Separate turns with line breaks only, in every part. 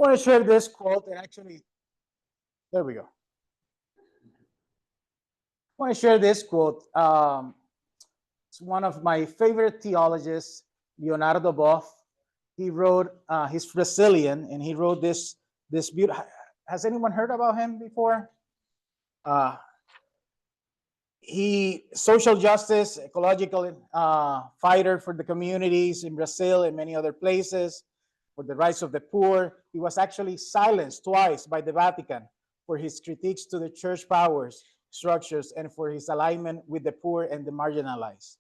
I want to share this quote, and actually, there we go. I want to share this quote. It's one of my favorite theologians, Leonardo Boff. He wrote, he's Brazilian, and he wrote this beautiful. Has anyone heard about him before? He social justice, ecological fighter for the communities in Brazil and many other places, for the rights of the poor. He was actually silenced twice by the Vatican for his critiques to the church powers structures and for his alignment with the poor and the marginalized.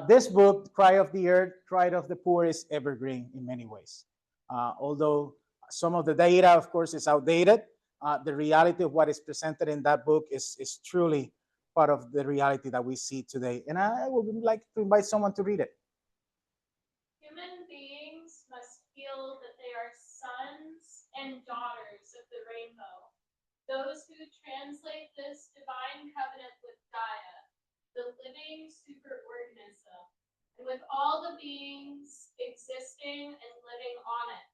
This book, Cry of the Earth, Cry of the Poor, is evergreen in many ways. Although some of the data, of course, is outdated, the reality of what is presented in that book is truly part of the reality that we see today. And I would like to invite someone to read it.
Human beings must feel that they are sons and daughters of the rainbow, those who translate this divine covenant with Gaia, the living superorganism, and with all the beings existing and living on it,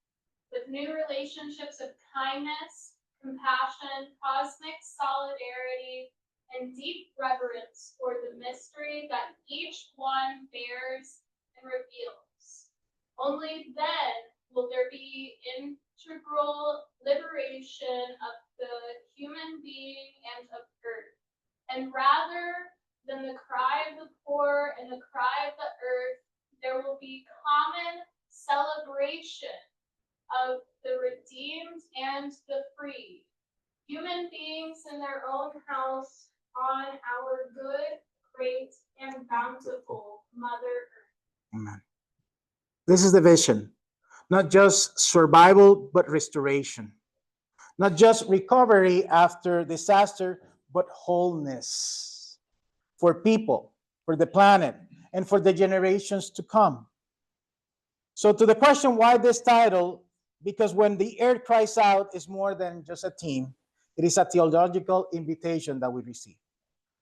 with new relationships of kindness, compassion, cosmic solidarity, and deep reverence for the mystery that each one bears and reveals. Only then will there be integral liberation of the human being and of earth. And rather than the cry of the poor and the cry of the earth, there will be common celebration of the redeemed and the free, human beings in their own house on our good, great, and bountiful Mother Earth.
Amen. This is the vision. Not just survival, but restoration. Not just recovery after disaster, but wholeness for people, for the planet, and for the generations to come. So to the question, why this title? Because when the earth cries out is more than just a theme. It is a theological invitation that we receive,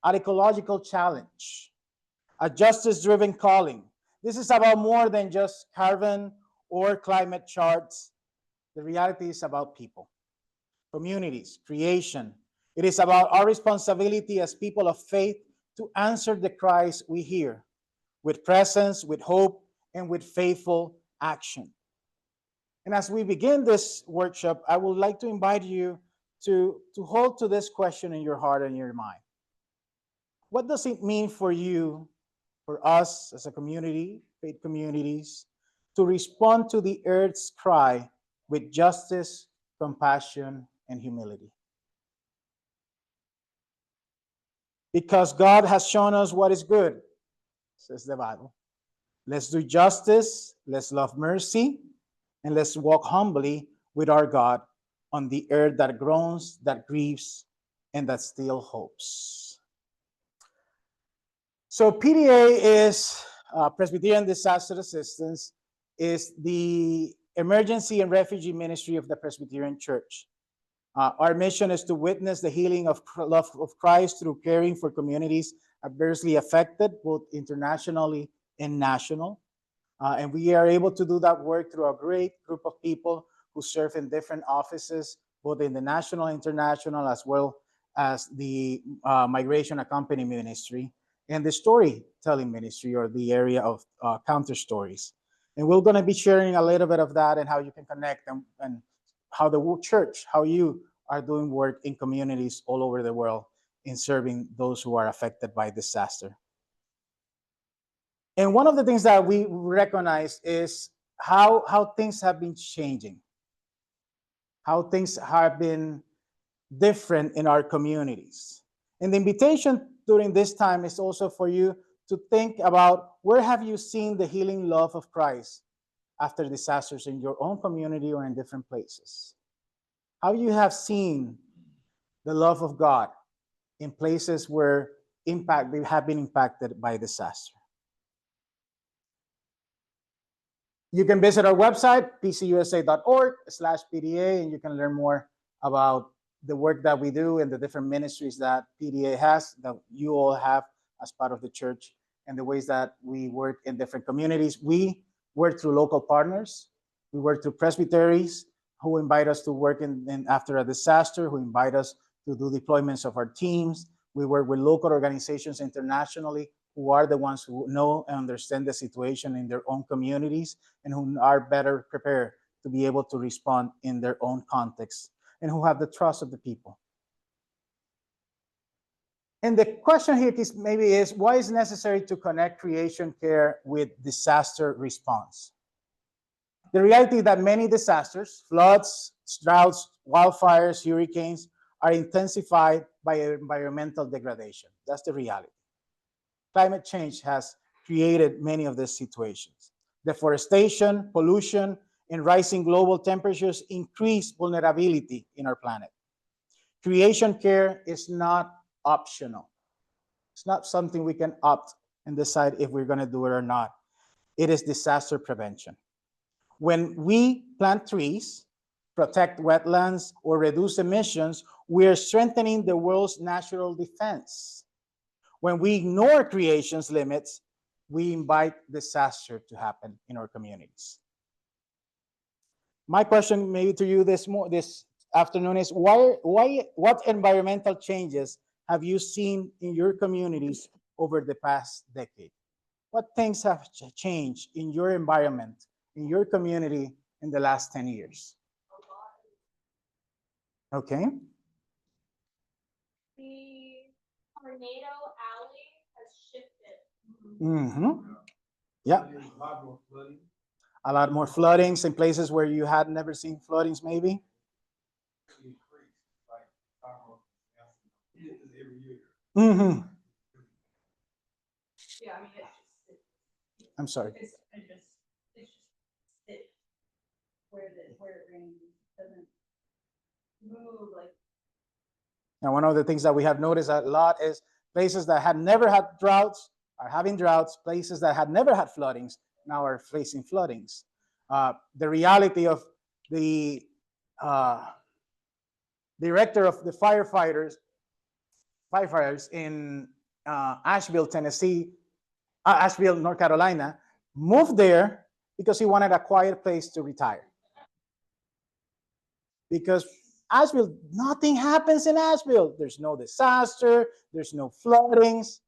an ecological challenge, a justice-driven calling. This is about more than just carbon or climate charts. The reality is about people, communities, creation. It is about our responsibility as people of faith to answer the cries we hear with presence, with hope, and with faithful action. And as we begin this workshop, I would like to invite you to hold to this question in your heart and your mind. What does it mean for you, for us as a community, faith communities, to respond to the earth's cry with justice, compassion, and humility? Because God has shown us what is good, says the Bible. Let's do justice, let's love mercy, and let's walk humbly with our God on the earth that groans, that grieves, and that still hopes. So PDA is Presbyterian Disaster Assistance, is the emergency and refugee ministry of the Presbyterian Church. Our mission is to witness the healing of love of Christ through caring for communities adversely affected, both internationally and national. And we are able to do that work through a great group of people who serve in different offices, both in the national, international, as well as the migration accompanying ministry and the storytelling ministry, or the area of counter stories. And we're going to be sharing a little bit of that and how you can connect and how the church, how you are doing work in communities all over the world in serving those who are affected by disaster. And one of the things that we recognize is how things have been changing, how things have been different in our communities. And the invitation during this time is also for you to think about, where have you seen the healing love of Christ after disasters in your own community or in different places? How you have seen the love of God in places where they have been impacted by disaster. You can visit our website, pcusa.org/PDA, and you can learn more about the work that we do and the different ministries that PDA has, that you all have as part of the church, and the ways that we work in different communities. We work through local partners. We work through presbyteries who invite us to work in after a disaster, who invite us to do deployments of our teams. We work with local organizations internationally who are the ones who know and understand the situation in their own communities and who are better prepared to be able to respond in their own context and who have the trust of the people. And the question here is why is it necessary to connect creation care with disaster response? The reality is that many disasters, floods, droughts, wildfires, hurricanes, are intensified by environmental degradation. That's the reality. Climate change has created many of these situations. Deforestation, pollution, and rising global temperatures increase vulnerability in our planet. Creation care is not optional. It's not something we can opt and decide if we're going to do it or not. It is disaster prevention. When we plant trees, protect wetlands, or reduce emissions, we are strengthening the world's natural defense. When we ignore creation's limits, we invite disaster to happen in our communities. My question maybe to you this afternoon is what environmental changes have you seen in your communities over the past decade? What things have changed in your environment, in your community in the last 10 years? Okay.
The tornado alley has shifted.
Mm-hmm. Yeah. A lot more floodings in places where you had never seen floodings, maybe. Mm-hmm.
Yeah, I mean,
I'm sorry.
it's just where it rains doesn't move like.
Now, one of the things that we have noticed a lot is places that had never had droughts are having droughts. Places that had never had floodings now are facing floodings. The reality of the director of the firefighters in Asheville, Tennessee, Asheville, North Carolina, moved there because he wanted a quiet place to retire. Because Asheville, nothing happens in Asheville. There's no disaster, there's no floodings.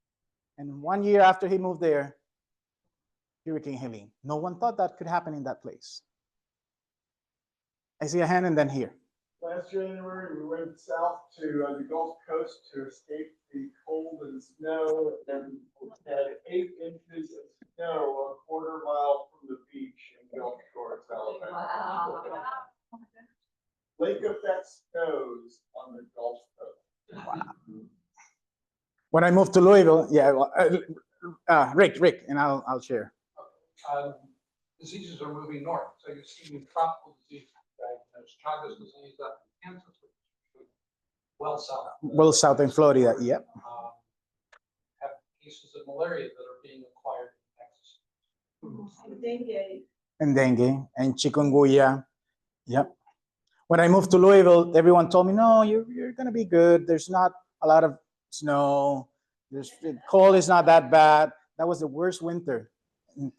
And 1 year after he moved there, Hurricane Helene. No one thought that could happen in that place. I see a hand and then here.
Last January, we went south to the Gulf Coast to escape the cold and snow, and had 8 inches of snow a quarter mile from the beach in Gulf Shores, Alabama. Wow. Lake effect snows on the Gulf Coast.
Wow. When I moved to Louisville, Rick, and I'll share.
Diseases are moving north, so you're seeing tropical diseases. Right? There's Chagas disease up in Kansas, well south.
Well south in Florida, yep.
Have cases of malaria that are being acquired in Texas.
And dengue
And chikungunya, yep. When I moved to Louisville, everyone told me, no, you're going to be good. There's not a lot of snow. Cold is not that bad. That was the worst winter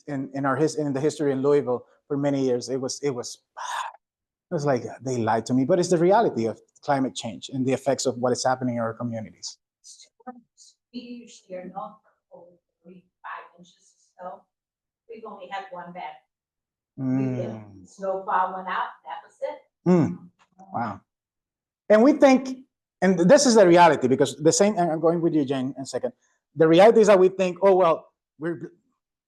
in the history in Louisville for many years. It was like they lied to me, but it's the reality of climate change and the effects of what is happening in our communities.
We usually are not over 5 inches of snow. We've only had one bad snowfall went out. That was it.
Wow. And we think, and this is the reality, because the same, and I'm going with you, Jane, in a second. The reality is that we think, oh, well, we're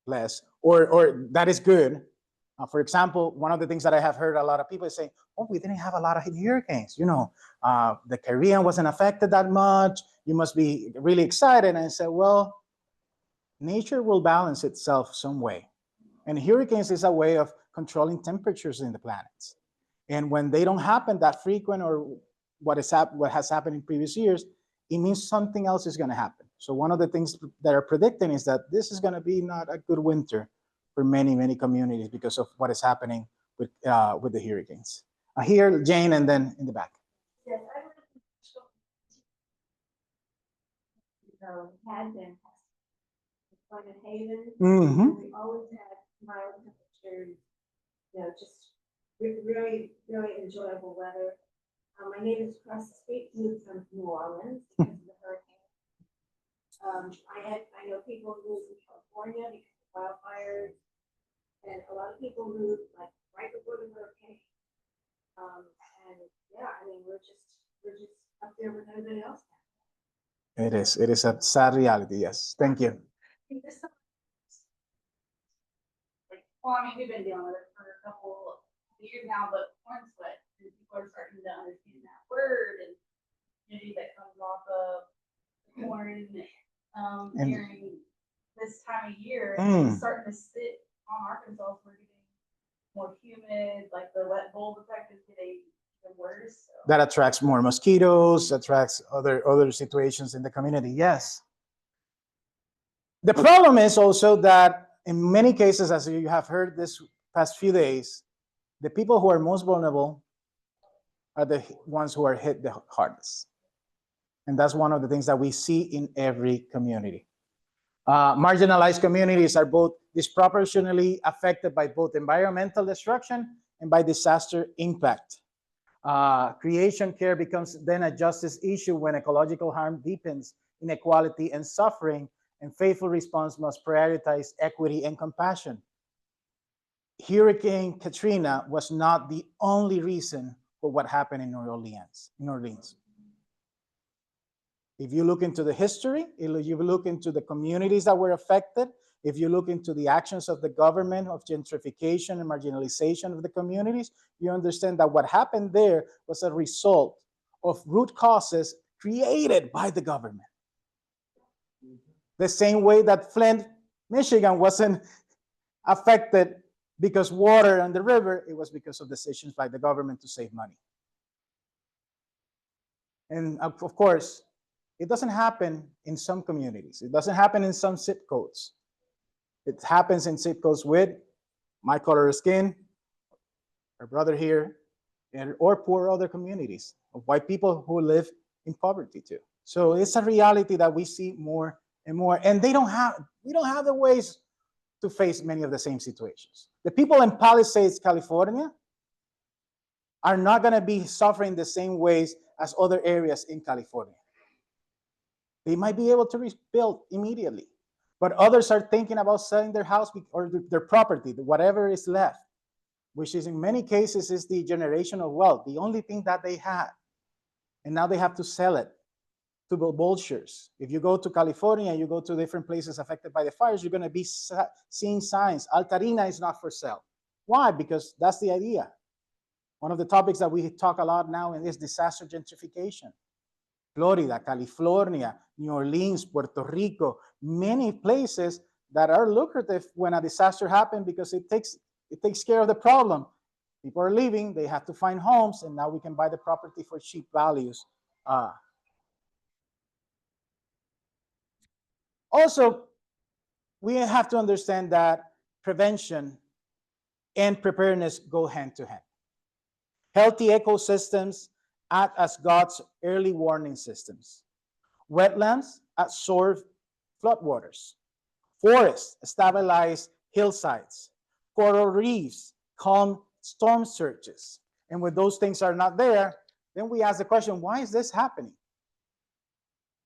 blessed, or that is good. For example, one of the things that I have heard a lot of people say, oh, we didn't have a lot of hurricanes. The Caribbean wasn't affected that much. You must be really excited. And I said, well, nature will balance itself some way. And hurricanes is a way of controlling temperatures in the planets. And when they don't happen that frequent, or what has happened in previous years, it means something else is going to happen. So one of the things that are predicting is that this is going to be not a good winter for many, many communities because of what is happening with the hurricanes. Here, Jane, and then in the back.
Yes, I had been Climate Haven.
Mm-hmm.
We always had mild temperatures, just
Very, very enjoyable weather. My name is across the street, moved from New Orleans because of the hurricane. I know people who moved in California because of wildfires, and a lot of people moved like right before the hurricane. And yeah, I mean, we're just up there with everybody else.
It is a sad reality. Yes, thank you.
Well, I mean, we've been dealing with it for a couple of years now, but corn sweat, and people are starting to understand that word and energy that comes off of corn during this time of year. It's starting to sit on Arkansas. We're getting more humid, like the wet bulb effect is getting even worse. So.
That attracts more mosquitoes, attracts other situations in the community. Yes. The problem is also that in many cases, as you have heard this past few days, the people who are most vulnerable are the ones who are hit the hardest. And that's one of the things that we see in every community. Marginalized communities are both disproportionately affected by both environmental destruction and by disaster impact. Creation care becomes then a justice issue when ecological harm deepens inequality and suffering, and faithful response must prioritize equity and compassion. Hurricane Katrina was not the only reason for what happened in New Orleans. If you look into the history, if you look into the communities that were affected, if you look into the actions of the government of gentrification and marginalization of the communities, you understand that what happened there was a result of root causes created by the government. The same way that Flint, Michigan wasn't affected because water on the river, it was because of decisions by the government to save money. And of course, it doesn't happen in some communities. It doesn't happen in some zip codes. It happens in zip codes with my color of skin, our brother here, or poor other communities of white people who live in poverty too. So it's a reality that we see more and more, and we don't have the ways to face many of the same situations. The people in Palisades, California, are not going to be suffering the same ways as other areas in California. They might be able to rebuild immediately, but others are thinking about selling their house or their property, whatever is left, which is in many cases is the generational wealth, the only thing that they had, and now they have to sell it to the vultures. If you go to California, you go to different places affected by the fires, you're going to be seeing signs. Altarina is not for sale. Why? Because that's the idea. One of the topics that we talk a lot now is disaster gentrification. Florida, California, New Orleans, Puerto Rico, many places that are lucrative when a disaster happens because it takes care of the problem. People are leaving, they have to find homes, and now we can buy the property for cheap values. Also, we have to understand that prevention and preparedness go hand to hand. Healthy ecosystems act as God's early warning systems. Wetlands absorb floodwaters. Forests stabilize hillsides. Coral reefs calm storm surges. And when those things are not there, then we ask the question, why is this happening?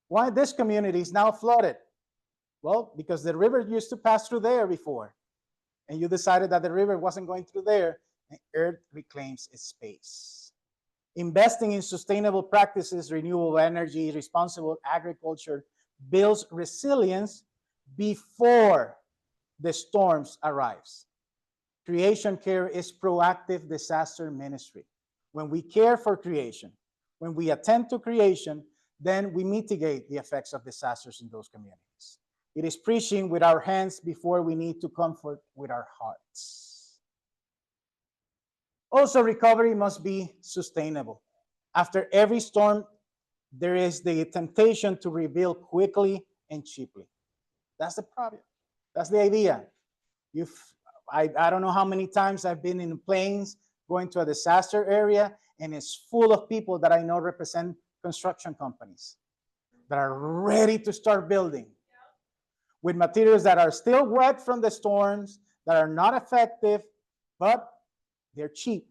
Why this community is now flooded? Well, because the river used to pass through there before, and you decided that the river wasn't going through there, and Earth reclaims its space. Investing in sustainable practices, renewable energy, responsible agriculture builds resilience before the storms arrives. Creation care is proactive disaster ministry. When we care for creation, when we attend to creation, then we mitigate the effects of disasters in those communities. It is preaching with our hands before we need to comfort with our hearts. Also, recovery must be sustainable. After every storm, there is the temptation to rebuild quickly and cheaply. That's the problem. That's the idea. I don't know how many times I've been in planes going to a disaster area, and it's full of people that I know represent construction companies that are ready to start building with materials that are still wet from the storms, that are not effective, but they're cheap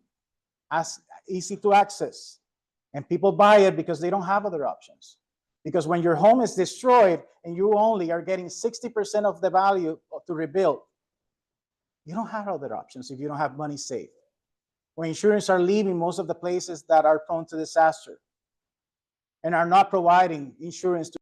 as easy to access. And people buy it because they don't have other options. Because when your home is destroyed and you only are getting 60% of the value to rebuild, you don't have other options if you don't have money saved. When insurance are leaving most of the places that are prone to disaster and are not providing insurance to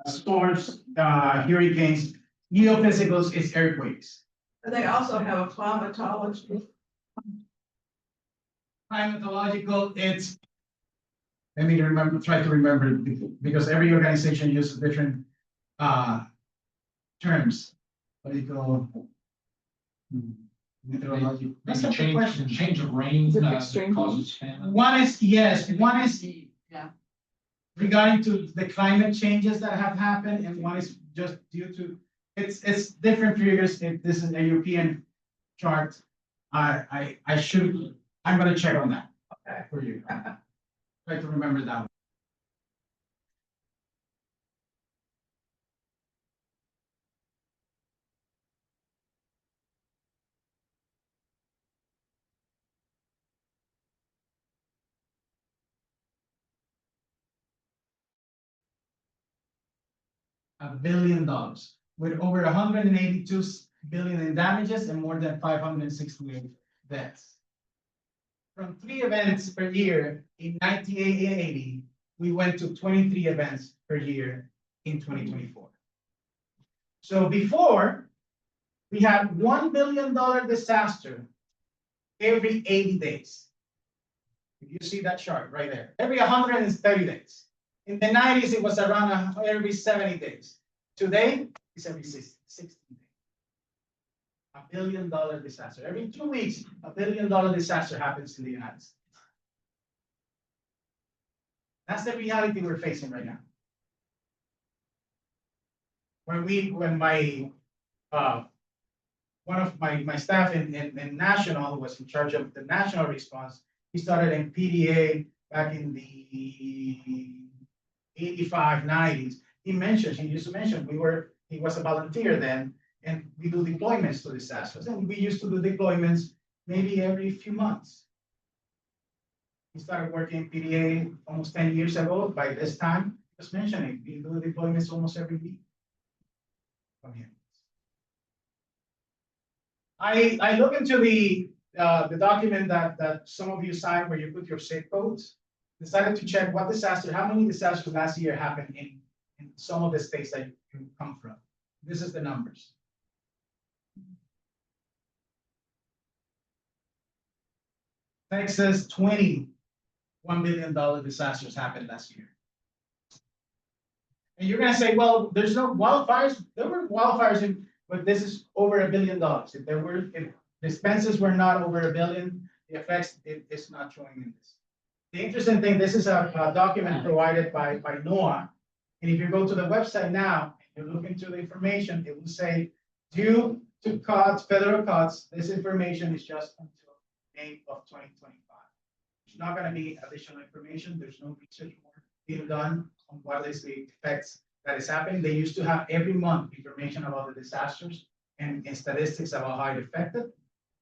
storms, hurricanes. Geophysicals is earthquakes.
They also have a climatology.
Climatological, it's, let me remember, try to remember, because every organization uses different terms. Political. Meteorology. That's a good question.
Change of rain,
Is it
that
extreme
causes famine.
One is, yes, one is
Yeah.
regarding to the climate changes that have happened, and one is just due to, it's different figures. If this is a European chart, I'm gonna check on that. Okay, for you. Try to remember that one. $1 billion, with over 182 billion in damages and more than 568 deaths. From 3 events per year in 1980, we went to 23 events per year in 2024. So before, we had $1 billion disaster every 80 days. If you see that chart right there, every 130 days. In the 90s, it was around every 70 days. Today, it's every 60 days. $1 billion disaster. Every 2 weeks, $1 billion disaster happens in the United States. That's the reality we're facing right now. When my one of my staff in national was in charge of the national response, he started in PDA back in the 85, 90s. He used to mention he was a volunteer then, and we do deployments to disasters. And we used to do deployments maybe every few months. He started working in PDA almost 10 years ago. By this time, just mentioning, we do deployments almost every week. I look into the document that some of you signed where you put your zip codes. Decided to check how many disasters last year happened in some of the states that you come from. This is the numbers. Texas, $21 billion disasters happened last year. And you're gonna say, well, there's no wildfires. There were wildfires, but this is over $1 billion. If the expenses were not over $1 billion, the effects it's not showing in this. The interesting thing, this is a document provided by NOAA. And if you go to the website now, and you look into the information, it will say, due to federal cuts, this information is just until May of 2025. There's not gonna be additional information. There's no research work being done on what is the effects that is happening. They used to have every month information about the disasters and statistics about how it affected.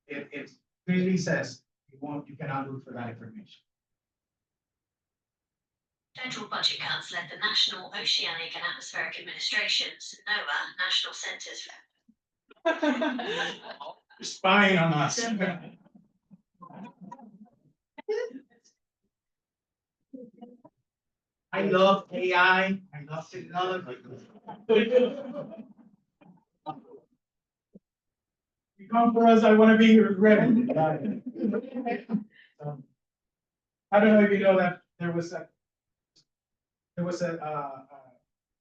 It clearly says you cannot look for that information.
Federal budget cuts led the National Oceanic and Atmospheric Administration's NOAA National Centers
You're spying on us. I love AI. I love technology. You come for us, I want to be your friend. I don't know if you know that there was a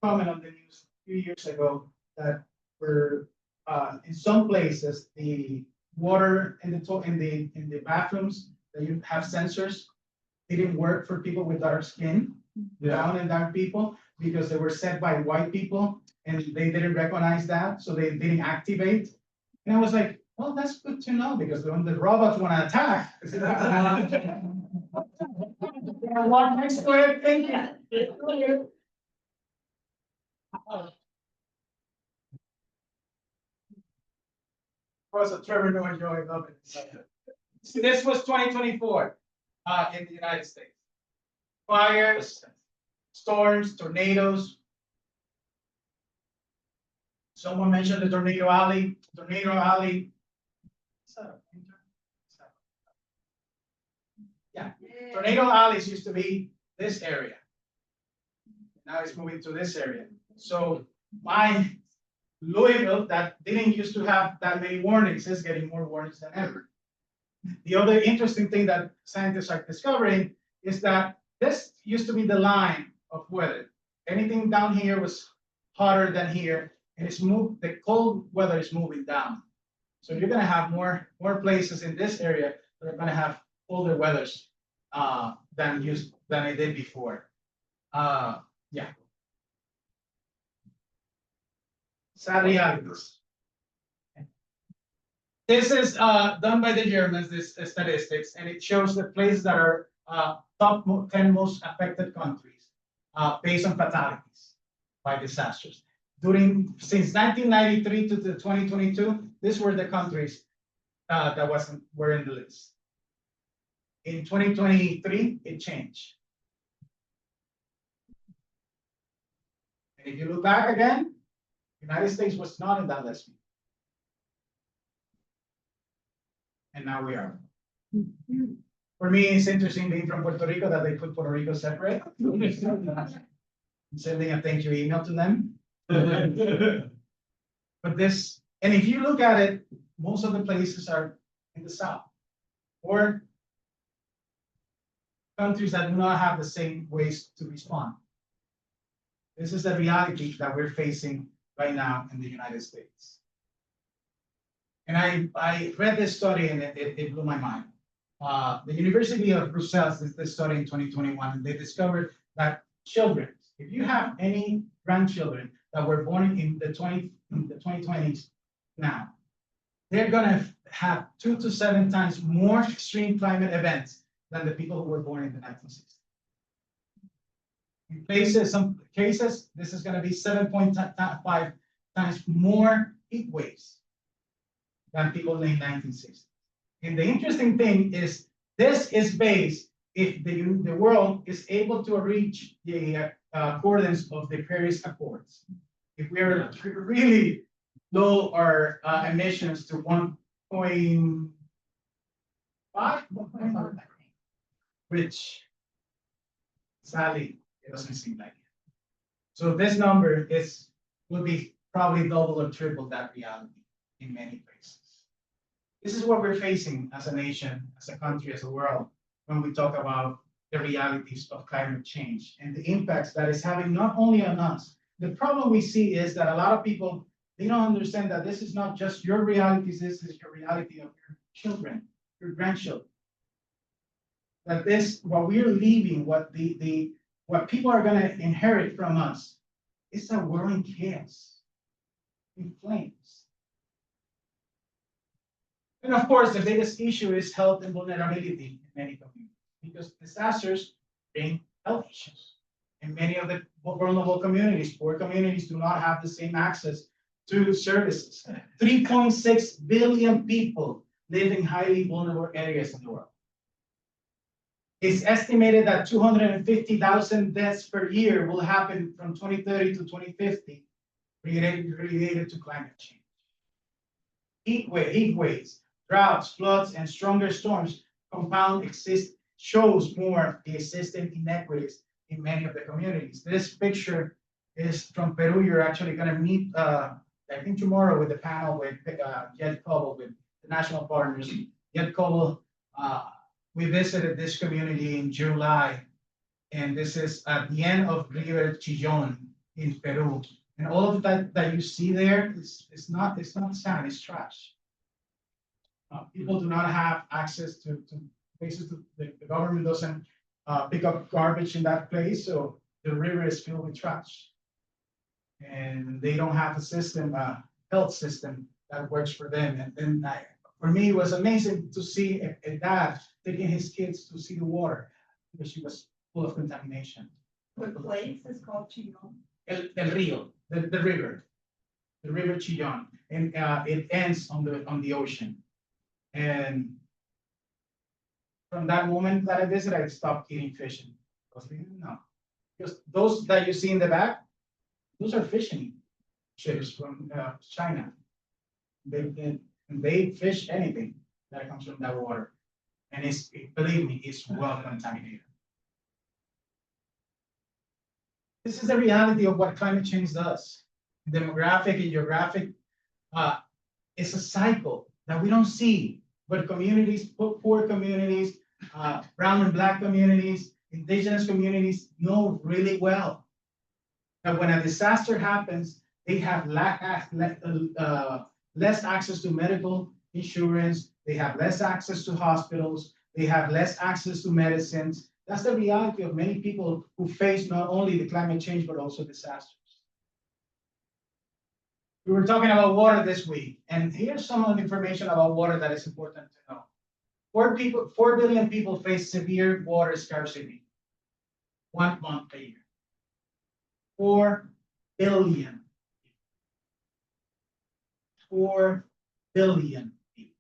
comment on the news a few years ago that were in some places the water in the bathrooms that you have sensors didn't work for people with dark skin, brown and dark people, because they were set by white people and they didn't recognize that, so they didn't activate. And I was like, well, that's good to know, because when the robots want to attack. Walk next to it, thank you. Was a Trevor Noah Joy, love it. So this was 2024 in the United States. Fires, storms, tornadoes. Someone mentioned the tornado alley. Tornado alley. Yeah, tornado alleys used to be this area. Now it's moving to this area. So my Louisville, that didn't used to have that many warnings, is getting more warnings than ever. The other interesting thing that scientists are discovering is that this used to be the line of weather. Anything down here was hotter than here, and it's moved. The cold weather is moving down. So you're going to have more places in this area that are going to have colder weathers than it did before. Yeah. Sad realities. This is done by the Germans, this statistics, and it shows the places that are top 10 most affected countries based on fatalities by disasters. Since 1993 to 2022, these were the countries that were in the list. In 2023, it changed. And if you look back again, United States was not in that list. And now we are. For me, it's interesting being from Puerto Rico that they put Puerto Rico separate. I'm sending a thank you email to them. But this, and if you look at it, most of the places are in the South or countries that do not have the same ways to respond. This is the reality that we're facing right now in the United States. And I read this study and it blew my mind. The University of Brussels did this study in 2021, and they discovered that children, if you have any grandchildren that were born in the 2020s now, they're going to have 2 to 7 times more extreme climate events than the people who were born in the 1960s. In some cases, this is going to be 7.5 times more heat waves than people in the 1960s. And the interesting thing is, this is based if the world is able to reach the accordance of the Paris Accords. If we are really low our emissions to 1.5, which sadly it doesn't seem like it. So this number will be probably double or triple that reality in many places. This is what we're facing as a nation, as a country, as a world, when we talk about the realities of climate change and the impacts that it's having not only on us. The problem we see is that a lot of people, they don't understand that this is not just your realities, this is your reality of your children, your grandchildren. That what we're leaving, what people are going to inherit from us, is a world in chaos, in flames. And of course, the biggest issue is health and vulnerability in many communities, because disasters bring health issues. In many of the vulnerable communities, poor communities do not have the same access to services. 3.6 billion people live in highly vulnerable areas in the world. It's estimated that 250,000 deaths per year will happen from 2030 to 2050 related to climate change. Heat waves, droughts, floods, and stronger storms shows more the existing inequities in many of the communities. This picture is from Peru. You're actually going to meet, I think tomorrow, with the panel with Jed Cobble, with the national partners. Jed Cobble, we visited this community in July, and this is at the end of River Chillon in Peru. And all of that you see there is not sand, it's trash. People do not have access to places. The government doesn't pick up garbage in that place, so the river is filled with trash. And they don't have a health system that works for them. And then for me, it was amazing to see a dad taking his kids to see the water, because she was full of contamination.
The place is called Chillon.
El Rio, the river Chillon, and it ends on the ocean. And from that moment that I visited, I stopped eating fish. Because those that you see in the back, those are fishing ships from China. They fish anything that comes from that water, and believe me, it's well contaminated. This is the reality of what climate change does. Demographic and geographic, it's a cycle that we don't see, but communities, poor communities, brown and black communities, indigenous communities know really well that when a disaster happens, they have less access to medical insurance, they have less access to hospitals, they have less access to medicines. That's the reality of many people who face not only the climate change, but also disasters. We were talking about water this week, and here's some of the information about water that is important to know. 4 billion people face severe water scarcity 1 month a year. 4 billion. 4 billion people.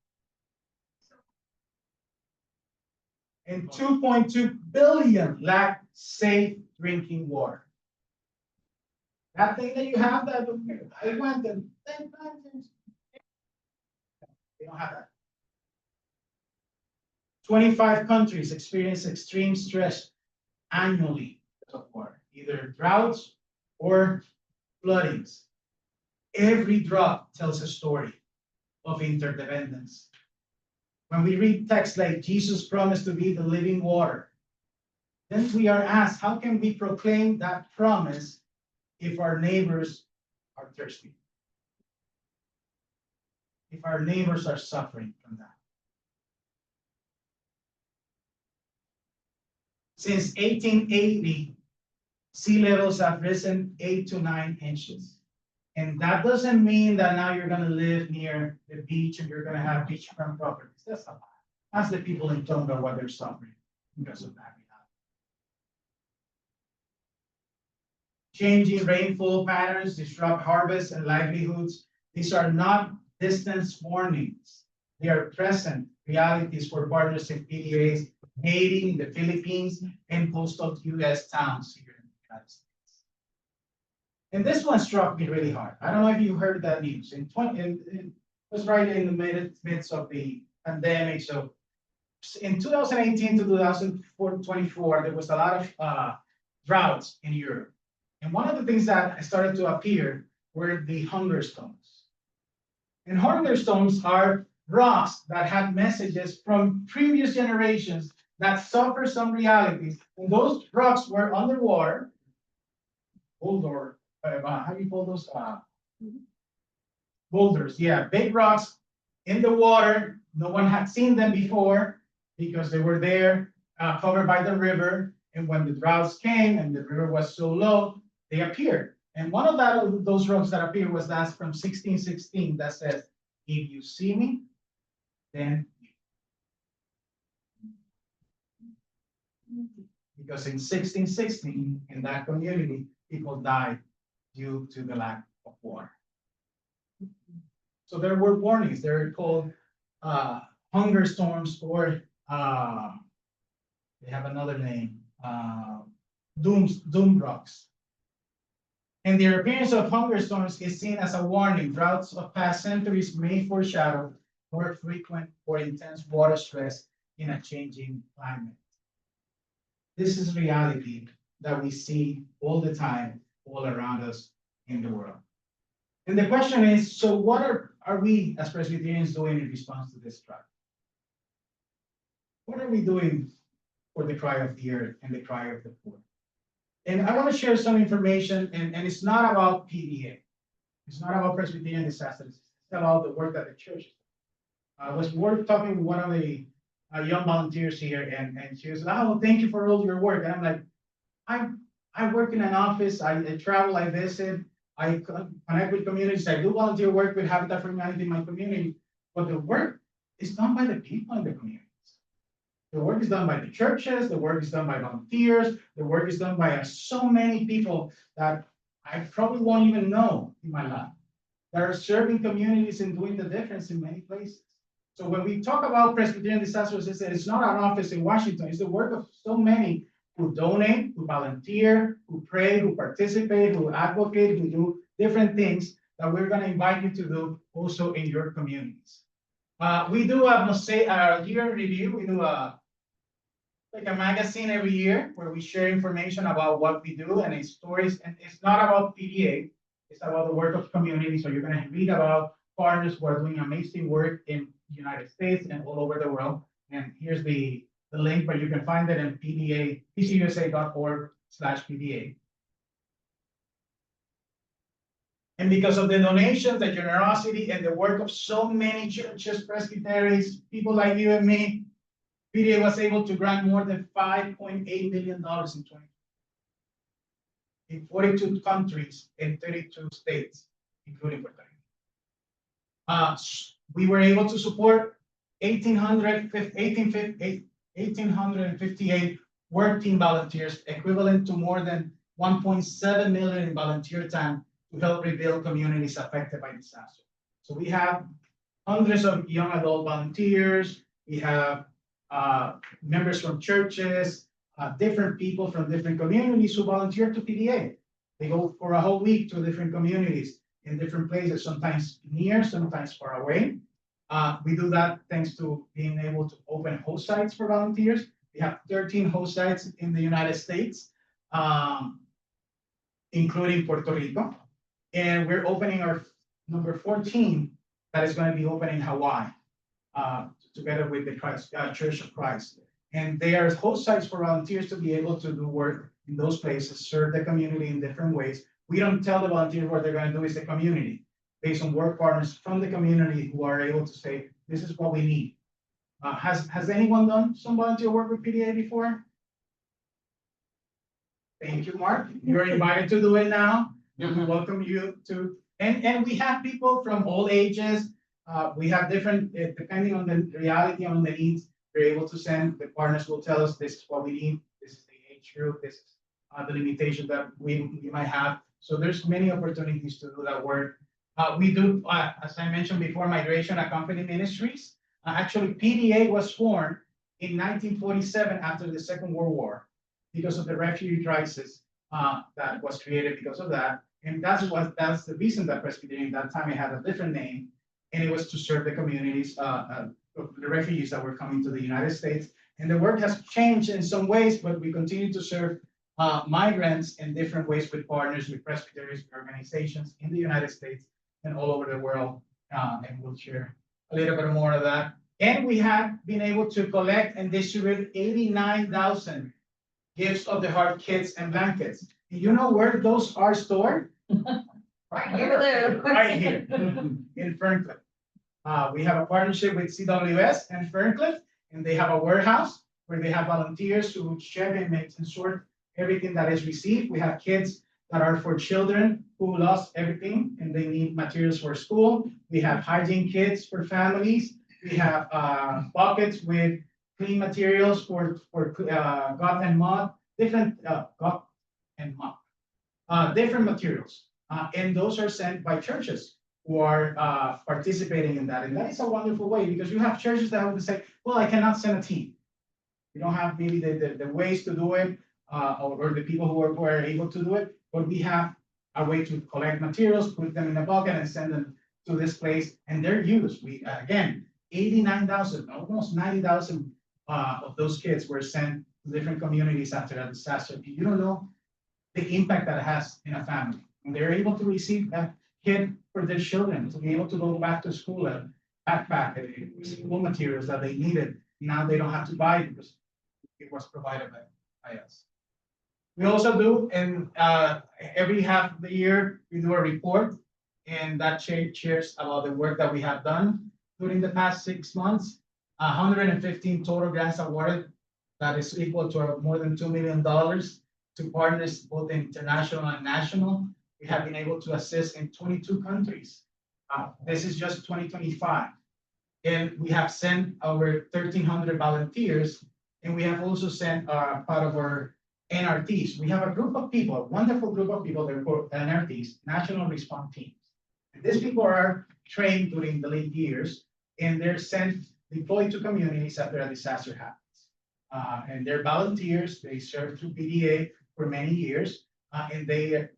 And 2.2 billion lack safe drinking water. That thing that you have that I went and they don't have that. 25 countries experience extreme stress annually because of water, either droughts or floodings. Every drop tells a story of interdependence. When we read texts like Jesus promised to be the living water, then we are asked, how can we proclaim that promise if our neighbors are thirsty? If our neighbors are suffering from that? Since 1880, sea levels have risen 8 to 9 inches. And that doesn't mean that now you're going to live near the beach and you're going to have beachfront properties. That's not. Ask the people in Tonga what they're suffering because of that. Changing rainfall patterns disrupt harvests and livelihoods. These are not distant warnings. They are present realities for partners in PDAs, Haiti, the Philippines, and coastal U.S. towns here in the United States. And this one struck me really hard. I don't know if you heard that news. It was right in the midst of the pandemic. So in 2018 to 2024, there was a lot of droughts in Europe. And one of the things that started to appear were the hunger stones. And hunger stones are rocks that had messages from previous generations that suffer some realities. And those rocks were underwater, boulder, how do you call those? Boulders, yeah, big rocks in the water. No one had seen them before because they were there, covered by the river. And when the droughts came and the river was so low, they appeared. And one of those rocks that appeared was that from 1616 that says, if you see me, then because in 1616, in that community, people died due to the lack of water. So there were warnings. They're called hunger storms, or they have another name, doom rocks. And the appearance of hunger storms is seen as a warning. Droughts of past centuries may foreshadow more frequent or intense water stress in a changing climate. This is reality that we see all the time, all around us in the world. And the question is, so what are we as Presbyterians doing in response to this cry? What are we doing for the cry of the earth and the cry of the poor? And I want to share some information, and it's not about PDA. It's not about Presbyterian disasters. It's about the work that the church is doing. I was talking with one of the young volunteers here, and she was like, oh, thank you for all your work. And I'm like, I work in an office, I travel, I visit, I connect with communities, I do volunteer work with Habitat for Humanity in my community, but the work is done by the people in the communities. The work is done by the churches, the work is done by volunteers, the work is done by so many people that I probably won't even know in my life that are serving communities and doing the difference in many places. So when we talk about Presbyterian disasters, it's not an office in Washington, it's the work of so many who donate, who volunteer, who pray, who participate, who advocate, who do different things that we're going to invite you to do also in your communities. We do a year review. We do like a magazine every year where we share information about what we do and it's stories. And it's not about PDA, it's about the work of community. So you're going to read about partners who are doing amazing work in the United States and all over the world. And here's the link where you can find it in pcusa.org/PDA. And because of the donations, the generosity, and the work of so many churches, presbyteries, people like you and me, PDA was able to grant more than $5.8 million in 2020 in 42 countries in 32 states, including Puerto Rico. We were able to support 1,858 work team volunteers, equivalent to more than 1.7 million in volunteer time to help rebuild communities affected by disaster. So we have hundreds of young adult volunteers. We have members from churches, different people from different communities who volunteer to PDA. They go for a whole week to different communities in different places, sometimes near, sometimes far away. We do that thanks to being able to open host sites for volunteers. We have 13 host sites in the United States, including Puerto Rico. And we're opening our number 14 that is going to be open in Hawaii, together with the Church of Cries. And they are host sites for volunteers to be able to do work in those places, serve the community in different ways. We don't tell the volunteers what they're going to do, it's the community, based on work partners from the community who are able to say, this is what we need. Has anyone done some volunteer work with PDA before? Thank you, Mark. You're invited to do it now. We welcome you to, and we have people from all ages. We have different, depending on the reality, on the needs, we're able to send, the partners will tell us this is what we need, this is the age group, this is the limitation that we might have. So there's many opportunities to do that work. We do, as I mentioned before, Migration Accompanied Ministries. Actually, PDA was formed in 1947 after the Second World War because of the refugee crisis that was created because of that. And that's the reason that Presbyterian at that time it had a different name, and it was to serve the communities, the refugees that were coming to the United States. And the work has changed in some ways, but we continue to serve migrants in different ways with partners, with Presbyterian organizations in the United States and all over the world. And we'll share a little bit more of that. And we have been able to collect and distribute 89,000 gifts of the heart kits and blankets. And you know where those are stored? Right here. Right here in Ferncliff. We have a partnership with CWS and Ferncliff, and they have a warehouse where they have volunteers who check and make and sort everything that is received. We have kits that are for children who lost everything and they need materials for school. We have hygiene kits for families. We have buckets with clean materials for gut and mud, different different materials. And those are sent by churches who are participating in that. And that is a wonderful way, because you have churches that would say, well, I cannot send a team. You don't have maybe the ways to do it, or the people who are able to do it, but we have a way to collect materials, put them in a bucket and send them to this place, and they're used. We, again, 89,000, almost 90,000 of those kids were sent to different communities after a disaster. You don't know the impact that it has in a family. And they're able to receive a kit for their children, to be able to go back to school and backpack and school materials that they needed. Now they don't have to buy it because it was provided by us. We also do, and every half of the year, we do a report, and that shares about the work that we have done during the past 6 months. 115 total grants awarded, that is equal to more than $2 million to partners both international and national. We have been able to assist in 22 countries. This is just 2025. And we have sent over 1,300 volunteers, and we have also sent part of our NRTs. We have a group of people, a wonderful group of people, they're called NRTs, National Response Teams. And these people are trained during the late years, and they're deployed to communities after a disaster happens. And they're volunteers, they serve through PDA for many years, and they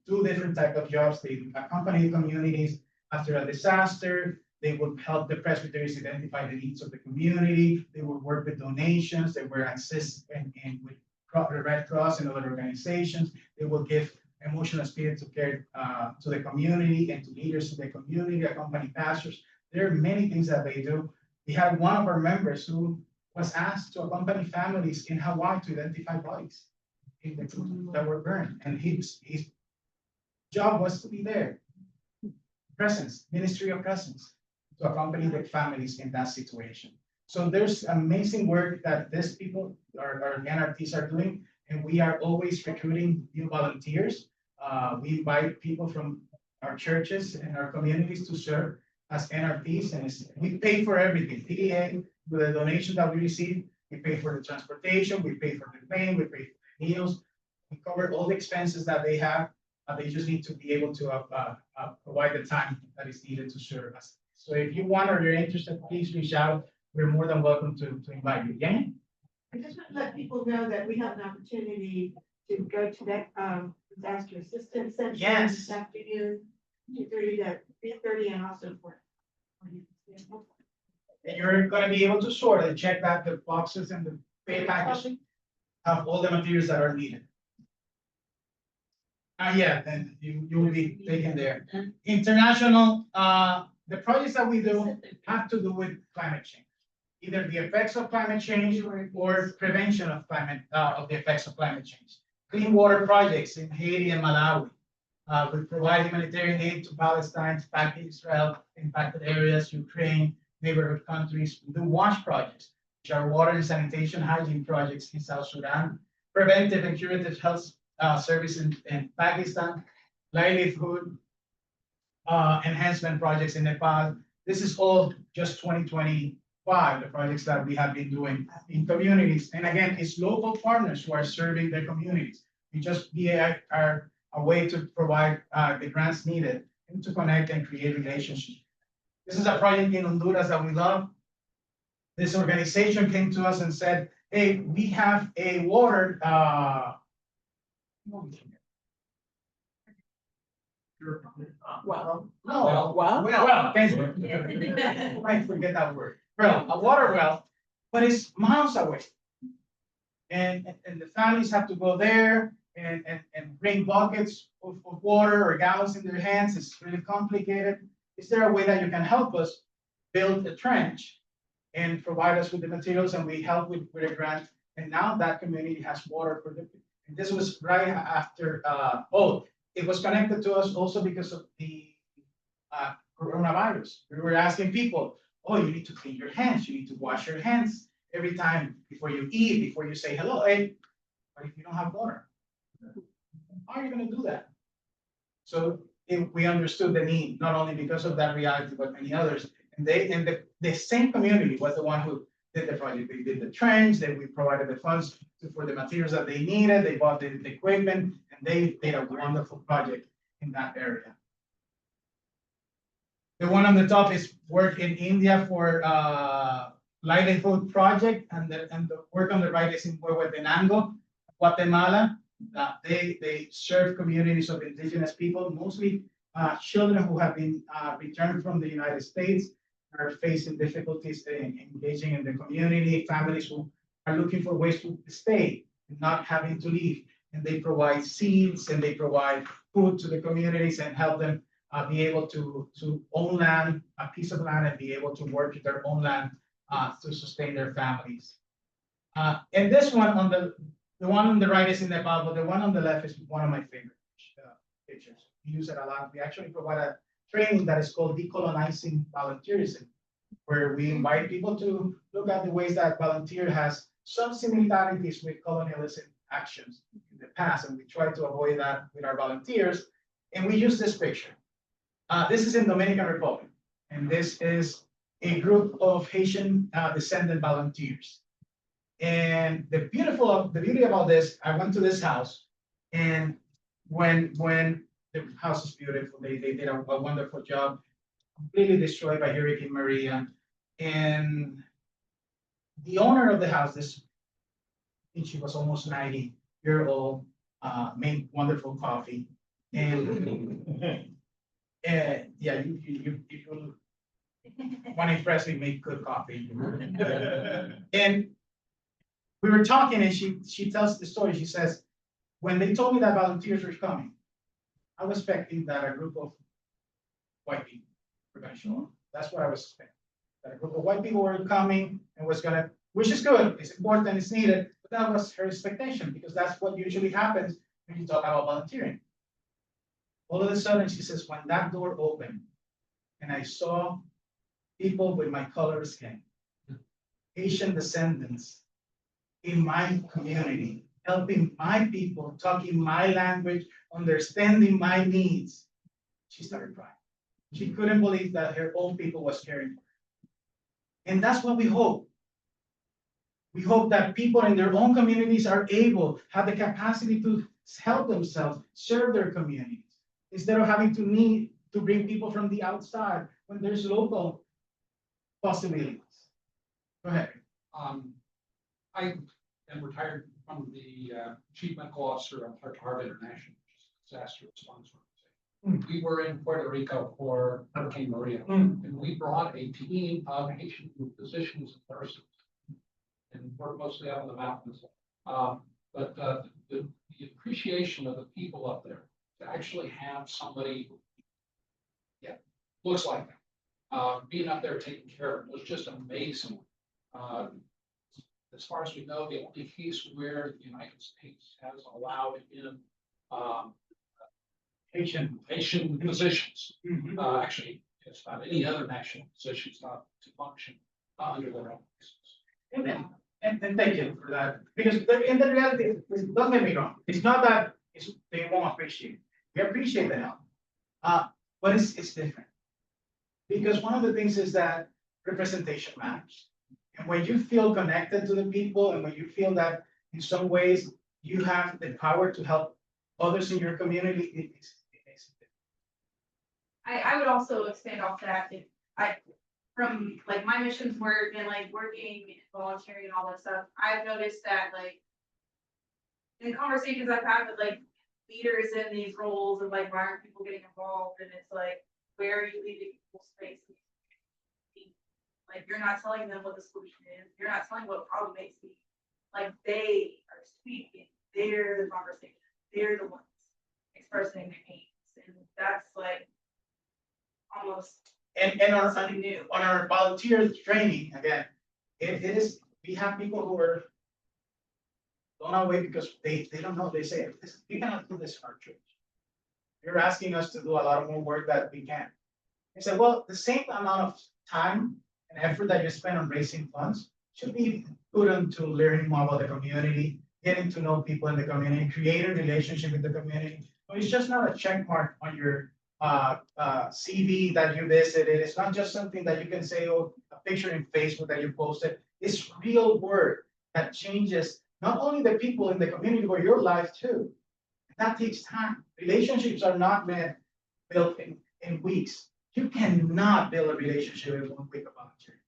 do different type of jobs. They accompany communities after a disaster. They would help the presbyteries identify the needs of the community. They would work with donations. They were assist and with the Red Cross and other organizations. They will give emotional spiritual care to the community and to leaders of the community, accompany pastors. There are many things that they do. We had one of our members who was asked to accompany families in Hawaii to identify bodies that were burned, and his job was to be there, presence, ministry of presence, to accompany the families in that situation. So there's amazing work that these people, our NRTs are doing, and we are always recruiting new volunteers. We invite people from our churches and our communities to serve as NRTs, and we pay for everything. PDA, with the donation that we receive, we pay for the transportation, we pay for the plane, we pay for the meals, we cover all the expenses that they have. They just need to be able to provide the time that is needed to serve us. So if you want or you're interested, please reach out. We're more than welcome to invite you. Yeah?
I just want to let people know that we have an opportunity to go to that disaster assistance center
Yes.
this afternoon, 2:30 to 3:30, and also for.
And you're gonna be able to sort and check that the boxes and the pay packaging have all the materials that are needed. Yeah, then you will be taken there. International, the projects that we do have to do with climate change. Either the effects of climate change or prevention of the effects of climate change. Clean water projects in Haiti and Malawi. We provide humanitarian aid to Palestine, to Israel, impacted areas, Ukraine, neighborhood countries. We do WASH projects, which are water and sanitation hygiene projects in South Sudan. Preventive and curative health service in Pakistan, livelihood enhancement projects in Nepal. This is all just 2025, the projects that we have been doing in communities. And again, it's local partners who are serving their communities. We just are a way to provide the grants needed and to connect and create relationships. This is a project in Honduras that we love. This organization came to us and said, hey, we have a water, thank you. I forget that word. Well, a water well, but it's miles away. And the families have to go there and bring buckets of water or gallons in their hands. It's really complicated. Is there a way that you can help us build a trench and provide us with the materials, and we help with a grant? And now that community has water for the, and this was right after, it was connected to us also because of the coronavirus. We were asking people, oh, you need to clean your hands, you need to wash your hands every time before you eat, before you say hello. Hey, but if you don't have water, how are you going to do that? So we understood the need, not only because of that reality, but many others. And the same community was the one who did the project. They did the trench, we provided the funds for the materials that they needed, they bought the equipment, and they did a wonderful project in that area. The one on the top is work in India for livelihood project, and the work on the right is in Huehuetenango, Guatemala. They serve communities of indigenous people, mostly children who have been returned from the United States, are facing difficulties in engaging in the community, families who are looking for ways to stay, not having to leave. And they provide seeds and they provide food to the communities and help them be able to own land, a piece of land, and be able to work with their own land to sustain their families. And this one the one on the right is in Nepal, but the one on the left is one of my favorite pictures. We use it a lot. We actually provide a training that is called decolonizing volunteerism, where we invite people to look at the ways that volunteer has some similarities with colonialism actions in the past, and we try to avoid that with our volunteers. And we use this picture. This is in Dominican Republic, and this is a group of Haitian descendant volunteers. And the beauty about this, I went to this house, and when the house is beautiful, they did a wonderful job, completely destroyed by Hurricane Maria. And the owner of the house, I think she was almost 90-year-old, made wonderful coffee. And yeah, you Money Presley made good coffee. And we were talking, and she tells the story. She says, when they told me that volunteers were coming, I was expecting that a group of white people were going to show up. That's what I was expecting. That a group of white people were coming and was going to, which is good, it's important, it's needed, but that was her expectation because that's what usually happens when you talk about volunteering. All of a sudden, she says, when that door opened and I saw people with my color skin, Asian descendants in my community, helping my people, talking my language, understanding my needs, she started crying. She couldn't believe that her own people was caring for her. And that's what we hope. We hope that people in their own communities are able, have the capacity to help themselves, serve their communities, instead of having to need to bring people from the outside when there's local possibilities. Go ahead.
I am retired from the chief medical officer of Heart to Heart International, which is a disaster response organization. We were in Puerto Rico for Hurricane Maria, and we brought a team of Haitian physicians and nurses, and we're mostly out on the mountains. But the appreciation of the people up there to actually have somebody, looks like that, being up there taking care of it was just amazing. As far as we know, the only case where the United States has allowed in Haitian physicians, actually, it's not any other national physicians not to function under their own license.
And thank you for that, because in the reality, don't get me wrong, it's not that they won't appreciate it. We appreciate the help, but it's different. Because one of the things is that representation matters. And when you feel connected to the people, and when you feel that in some ways you have the power to help others in your community, it makes it different.
I would also expand off that, if from like my missions work and like working, volunteering and all that stuff, I've noticed that like in conversations I've had with like leaders in these roles of like, why aren't people getting involved? And it's like, where are you leaving people's space? Like, you're not telling them what the solution is. You're not telling what problem they see. Like, they are speaking. They're the conversation. They're the ones expressing their needs. And that's like almost
And
something new.
on our volunteer training, again, it is, we have people who are blown away because they don't know. They say, we cannot do this in our church. You're asking us to do a lot more work that we can. I said, well, the same amount of time and effort that you spend on raising funds should be put into learning more about the community, getting to know people in the community, creating a relationship with the community. So it's just not a check mark on your CV that you visited. It's not just something that you can say, oh, a picture in Facebook that you posted. It's real work that changes not only the people in the community, but your life too. And that takes time. Relationships are not built in weeks. You cannot build a relationship in 1 week of volunteering.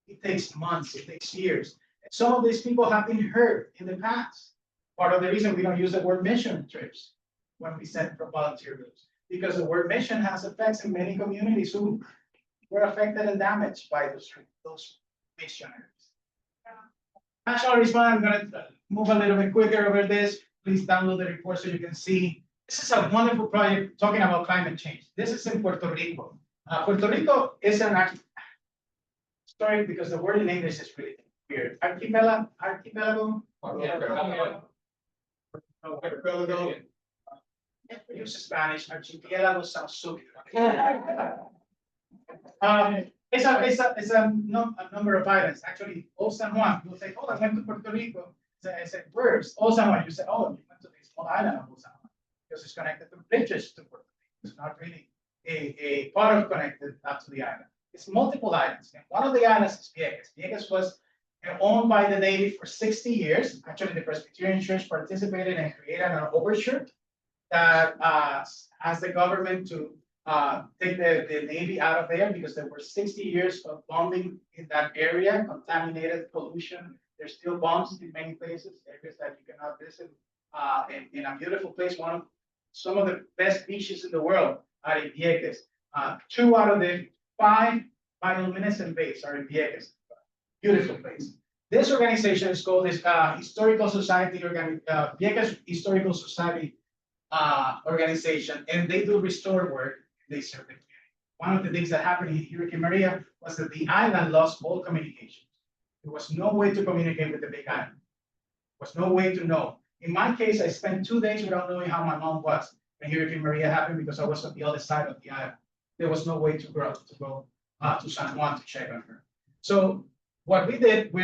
It takes months, it takes years. And some of these people have been hurt in the past. Part of the reason we don't use the word mission trips when we send for volunteer groups, because the word mission has effects in many communities who were affected and damaged by those missionaries. National response, I'm going to move a little bit quicker over this. Please download the report so you can see. This is a wonderful project talking about climate change. This is in Puerto Rico. Puerto Rico is an sorry, because the word in English is really weird. Archipelago. Use Spanish. Archipelago sounds so good. It's a number of islands. Actually, Old San Juan. You'll say, oh, I went to Puerto Rico. I said, where's Old San Juan? You say, oh, you went to the small island of Old San Juan because it's connected to bridges to Puerto Rico. It's not really a part of connected up to the island. It's multiple islands. And one of the islands is Vieques. Vieques was owned by the Navy for 60 years. Actually, the Presbyterian Church participated and created an overture that asked the government to take the Navy out of there because there were 60 years of bombing in that area, contaminated pollution. There's still bombs in many places, areas that you cannot visit. In a beautiful place, some of the best beaches in the world are in Vieques. 2 out of the 5 bioluminescent bays are in Vieques. Beautiful place. This organization is called Historical Society, Vieques Historical Society organization, and they do restore work. They serve the community. One of the things that happened in Hurricane Maria was that the island lost all communications. There was no way to communicate with the big island. There was no way to know. In my case, I spent 2 days without knowing how my mom was when Hurricane Maria happened because I was on the other side of the island. There was no way to go to San Juan to check on her. So what we did, we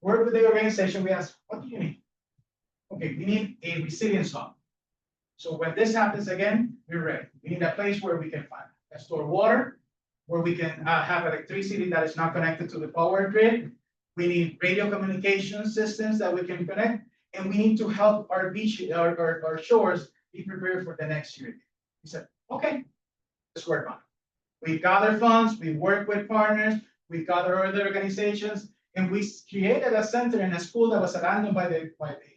worked with the organization. We asked, what do you need? Okay, we need a resilience hub. So when this happens again, we're ready. We need a place where we can store water, where we can have electricity that is not connected to the power grid. We need radio communication systems that we can connect, and we need to help our beach, our shores be prepared for the next year. We said, okay, let's work on it. We gather funds, we work with partners, we gather other organizations, and we created a center in a school that was abandoned by the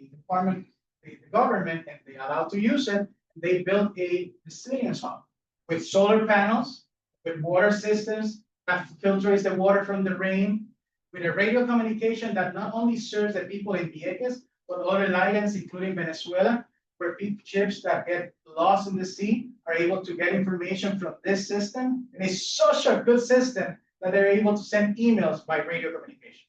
department, the government, and they allowed to use it. They built a resilience hub with solar panels, with water systems that filters the water from the rain, with a radio communication that not only serves the people in Vieques, but other islands, including Venezuela, where ships that get lost in the sea are able to get information from this system. And it's such a good system that they're able to send emails by radio communication.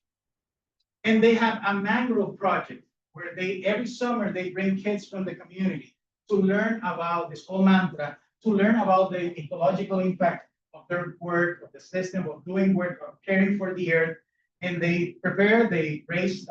And they have a mangrove project where every summer they bring kids from the community to learn about this whole mantra, to learn about the ecological impact of their work, of the system, of doing work, of caring for the earth. And they raise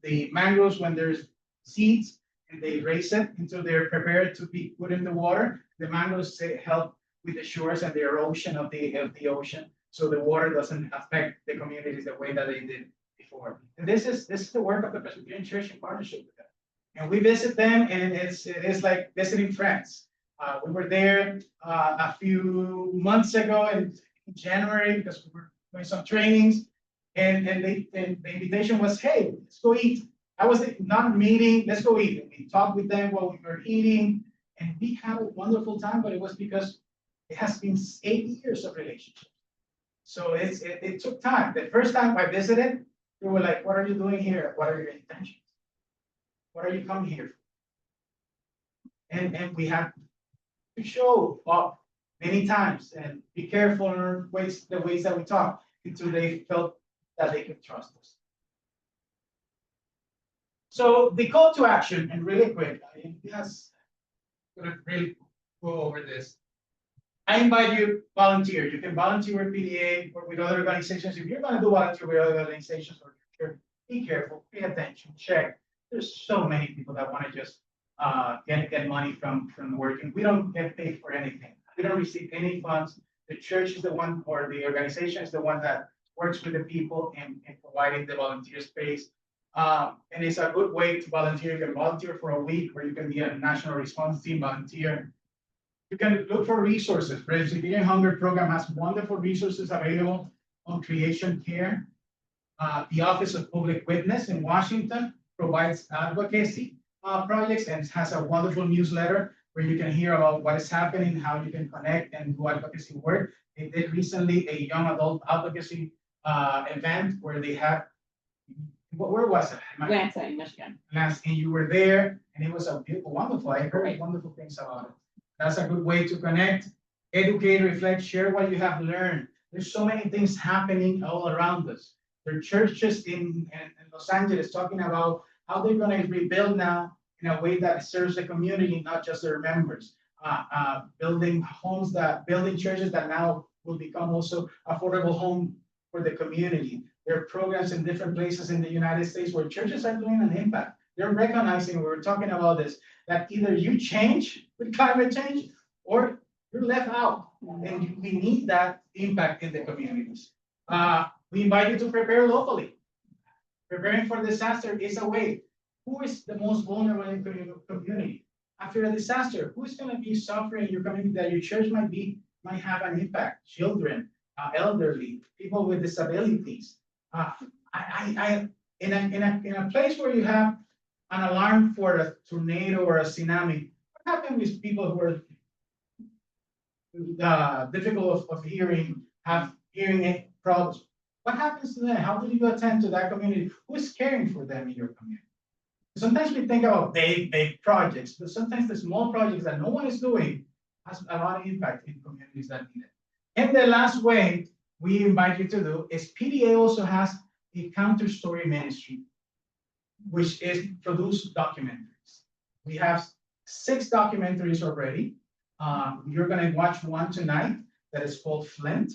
the mangroves when there's seeds, and they raise it until they're prepared to be put in the water. The mangroves help with the shores and the erosion of the ocean, so the water doesn't affect the communities the way that they did before. And this is the work of the Presbyterian Church in partnership with them. And we visit them, and it is like visiting friends. We were there a few months ago in January because we were doing some trainings, and the invitation was, hey, let's go eat. I was not meeting, let's go eat. And we talked with them while we were eating, and we had a wonderful time, but it was because it has been 8 years of relationship. So it took time. The first time I visited, they were like, what are you doing here? What are your intentions? What are you coming here for? And we had to show up many times and be careful in the ways that we talk until they felt that they could trust us. So the call to action, and really quick, I'm gonna really go over this. I invite you volunteer. You can volunteer with PDA or with other organizations. If you're going to do volunteer with other organizations or be careful, pay attention, check. There's so many people that want to just get money from working. We don't get paid for anything. We don't receive any funds. The church is the one, or the organization is the one that works with the people and providing the volunteer space. And it's a good way to volunteer. You can volunteer for a week, or you can be a national response team volunteer. You can look for resources. Presbyterian Hunger Program has wonderful resources available on creation care. The Office of Public Witness in Washington provides advocacy projects and has a wonderful newsletter where you can hear about what is happening, how you can connect and do advocacy work. They did recently a young adult advocacy event where they had, where was it?
Lansing, Michigan.
Lansing, and you were there, and it was a beautiful, wonderful. I heard wonderful things about it. That's a good way to connect, educate, reflect, share what you have learned. There's so many things happening all around us. There are churches in Los Angeles talking about how they're going to rebuild now in a way that serves the community, not just their members. Building churches that now will become also affordable home for the community. There are programs in different places in the United States where churches are doing an impact. They're recognizing, we were talking about this, that either you change with climate change or you're left out. And we need that impact in the communities. We invite you to prepare locally. Preparing for disaster is a way. Who is the most vulnerable in the community? After a disaster, who is going to be suffering in your community that your church might have an impact? Children, elderly, people with disabilities. In a place where you have an alarm for a tornado or a tsunami, what happens with people who are difficult of hearing, have hearing problems. What happens to them? How do you attend to that community? Who is caring for them in your community? Sometimes we think about big projects, but sometimes the small projects that no one is doing has a lot of impact in communities that need it. And the last way we invite you to do is PDA also has a counter story ministry, which is produce documentaries. We have 6 documentaries already. You're gonna watch one tonight that is called Flint,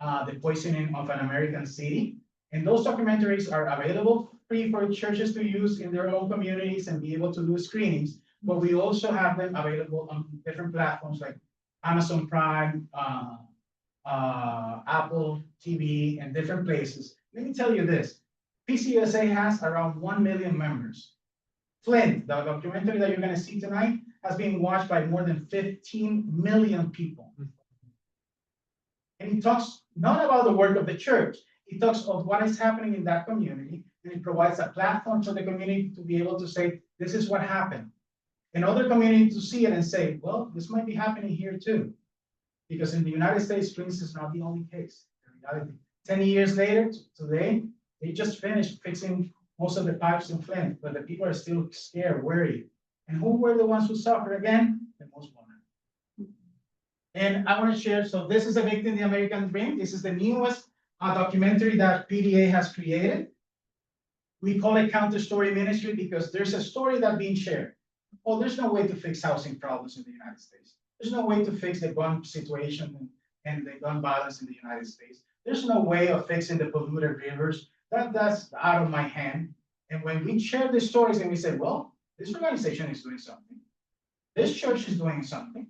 the poisoning of an American city. And those documentaries are available free for churches to use in their own communities and be able to do screenings. But we also have them available on different platforms like Amazon Prime, Apple TV, and different places. Let me tell you this, PCUSA has around 1 million members. Flint, the documentary that you're gonna see tonight, has been watched by more than 15 million people. And it talks not about the work of the church, it talks of what is happening in that community, and it provides a platform for the community to be able to say, this is what happened. And other communities to see it and say, well, this might be happening here too. Because in the United States, Springs is not the only case. 10 years later, today, they just finished fixing most of the pipes in Flint, but the people are still scared, worried. And who were the ones who suffered again? The most vulnerable. And I want to share, so this is Evicting the American Dream. This is the newest documentary that PDA has created. We call it Counter Story Ministry because there's a story that's being shared. Oh, there's no way to fix housing problems in the United States. There's no way to fix the gun situation and the gun violence in the United States. There's no way of fixing the polluted rivers. That's out of my hand. And when we share these stories and we say, well, this organization is doing something. This church is doing something.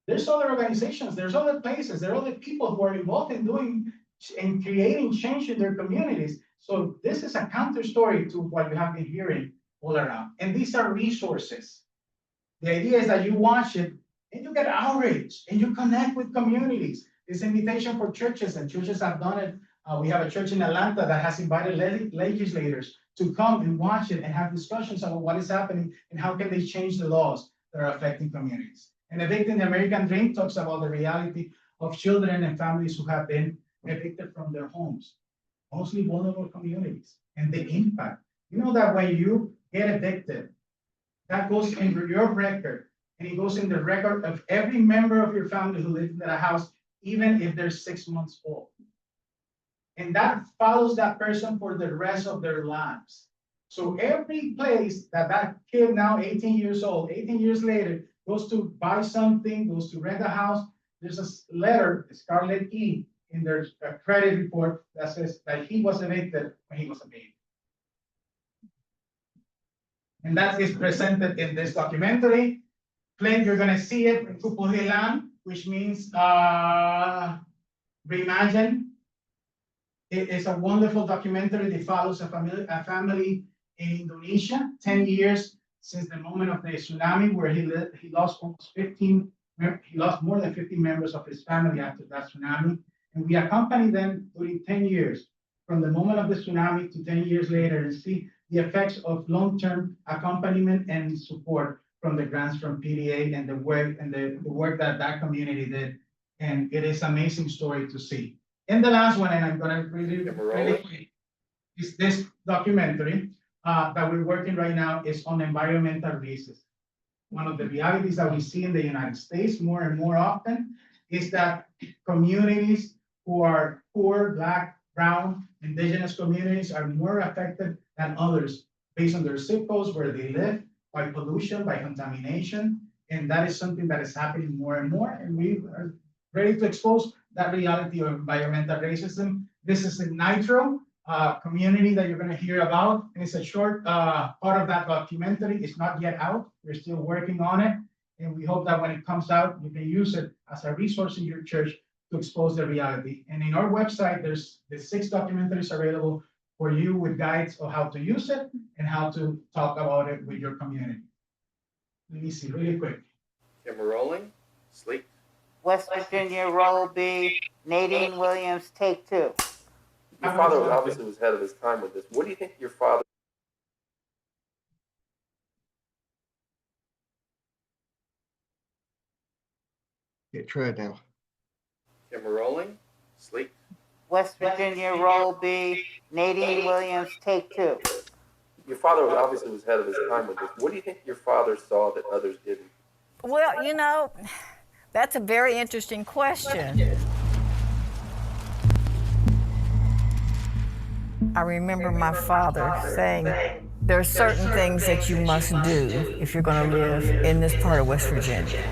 There's other organizations, there's other places, there are other people who are involved in doing and creating change in their communities. So this is a counter story to what you have been hearing all around. And these are resources. The idea is that you watch it and you get outraged and you connect with communities. It's an invitation for churches, and churches have done it. We have a church in Atlanta that has invited legislators to come and watch it and have discussions about what is happening and how can they change the laws that are affecting communities. And Evicting the American Dream talks about the reality of children and families who have been evicted from their homes, mostly vulnerable communities, and the impact. You know that when you get evicted, that goes in your record, and it goes in the record of every member of your family who lives in that house, even if they're 6 months old. And that follows that person for the rest of their lives. So every place that that kid, now 18 years old, 18 years later, goes to buy something, goes to rent a house, there's a letter, Scarlet E, in their credit report that says that he was evicted when he was a baby. And that is presented in this documentary. Flint, you're gonna see it, Kupuhilan, which means reimagine. It is a wonderful documentary that follows a family in Indonesia, 10 years since the moment of the tsunami, where he lost almost 15, he lost more than 50 members of his family after that tsunami. And we accompany them during 10 years, from the moment of the tsunami to 10 years later, and see the effects of long-term accompaniment and support from the grants from PDA and the work that that community did. And it is an amazing story to see. And the last one, and I'm gonna really is this documentary that we're working right now is on environmental racism. One of the realities that we see in the United States more and more often is that communities who are poor, Black, brown, indigenous communities are more affected than others based on their zip codes, where they live, by pollution, by contamination. And that is something that is happening more and more. And we are ready to expose that reality of environmental racism. This is a Nitro community that you're going to hear about. And it's a short part of that documentary. It's not yet out. We're still working on it. And we hope that when it comes out, you can use it as a resource in your church to expose the reality. And in our website, there's the 6 documentaries available for you with guides on how to use it and how to talk about it with your community. Let me see really quick.
Camera rolling. Sleep.
West Virginia, roll B, Nadine Williams, take 2.
Your father obviously was ahead of his time with this. What do you think your father?
Yeah, try it now.
Camera rolling. Sleep.
West Virginia, roll B. Nadine Williams, take 2.
Your father obviously was ahead of his time with this. What do you think your father saw that others didn't?
Well, you know, that's a very interesting question. I remember my father saying, there are certain things that you must do if you're going to live in this part of West Virginia.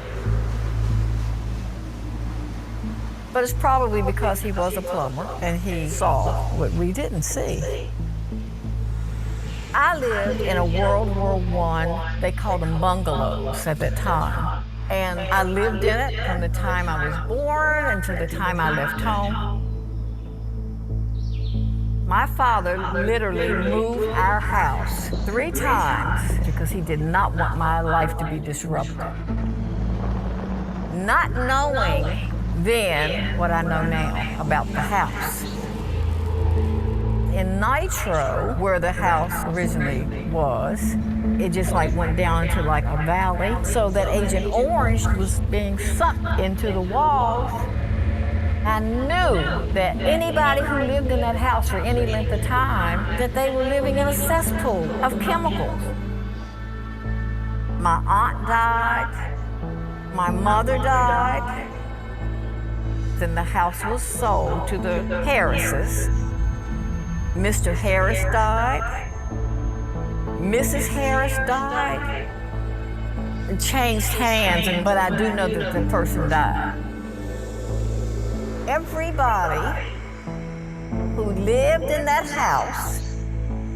But it's probably because he was a plumber and he saw what we didn't see. I lived in a World War I, they called them bungalows at that time. And I lived in it from the time I was born until the time I left home. My father literally moved our house 3 times because he did not want my life to be disrupted. Not knowing then what I know now about the house. In Nitro, where the house originally was, it just like went down into like a valley, so that Agent Orange was being sucked into the walls. I knew that anybody who lived in that house for any length of time, that they were living in a cesspool of chemicals. My aunt died, my mother died, then the house was sold to the Harrises. Mr. Harris died, Mrs. Harris died. It changed hands, but I do know that the person died. Everybody who lived in that house,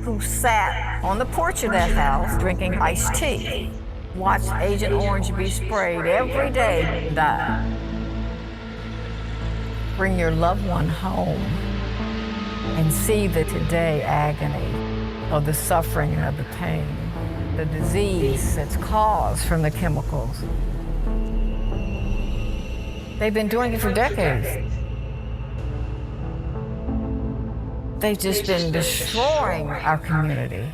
who sat on the porch of that house drinking iced tea, watched Agent Orange be sprayed every day, died. Bring your loved one home and see the today agony of the suffering and of the pain, the disease that's caused from the chemicals. They've been doing it for decades. They've just been destroying our community.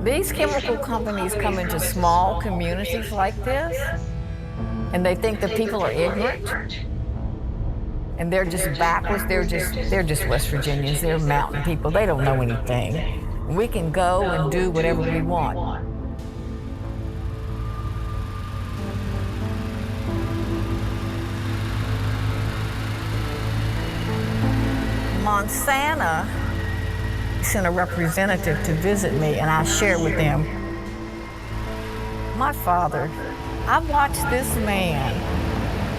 These chemical companies come into small communities like this, and they think that people are ignorant. And they're just backwards, they're just West Virginians, they're mountain people, they don't know anything. We can go and do whatever we want. Montana sent a representative to visit me, and I shared with them, my father, I watched this man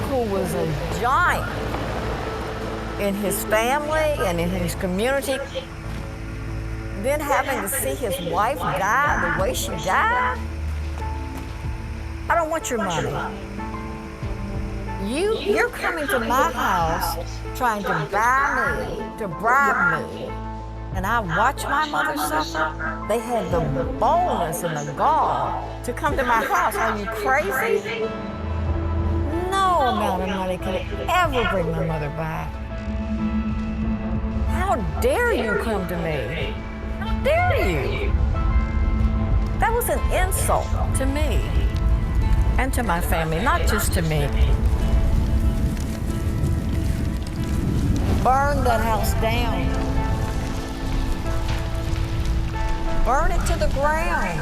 who was a giant in his family and in his community, then having to see his wife die the way she died. I don't want your money. You're coming to my house trying to buy me, to bribe me, and I watched my mother suffer. They had the boldness and the gall to come to my house. Are you crazy? No amount of money could ever bring my mother back. How dare you come to me? How dare you? That was an insult to me and to my family, not just to me. Burn that house down. Burn it to the ground.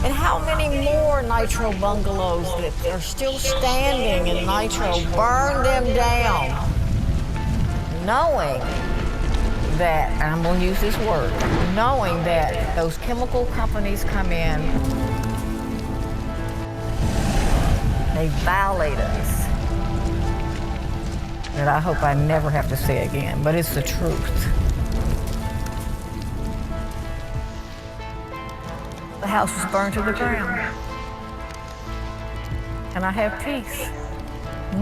And how many more Nitro bungalows that are still standing in Nitro? Burn them down. Knowing that, and I'm going to use this word, knowing that those chemical companies come in, they violate us. That I hope I never have to say again, but it's the truth. The house was burned to the ground. And I have peace,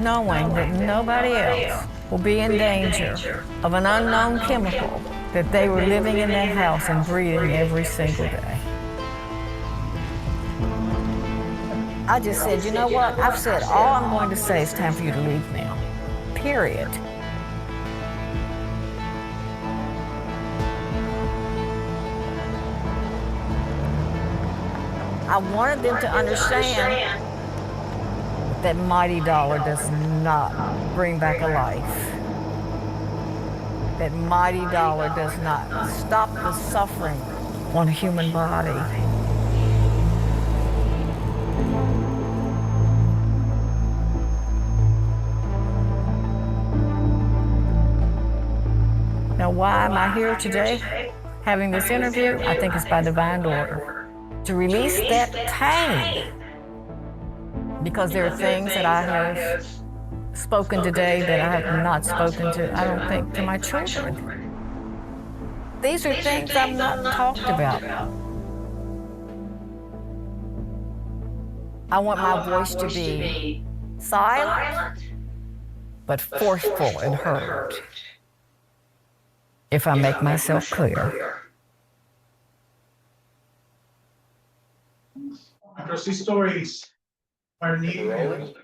knowing that nobody else will be in danger of an unknown chemical that they were living in that house and breathing every single day. I just said, you know what? I've said all I'm going to say. It's time for you to leave now. Period. I wanted them to understand that mighty dollar does not bring back a life. That mighty dollar does not stop the suffering on a human body. Now, why am I here today having this interview? I think it's by divine order to release that pain, because there are things that I have spoken today that I have not spoken to, I don't think, to my children. These are things I've not talked about. I want my voice to be silent, but forceful and heard, if I make myself clear.
Because these stories are needed.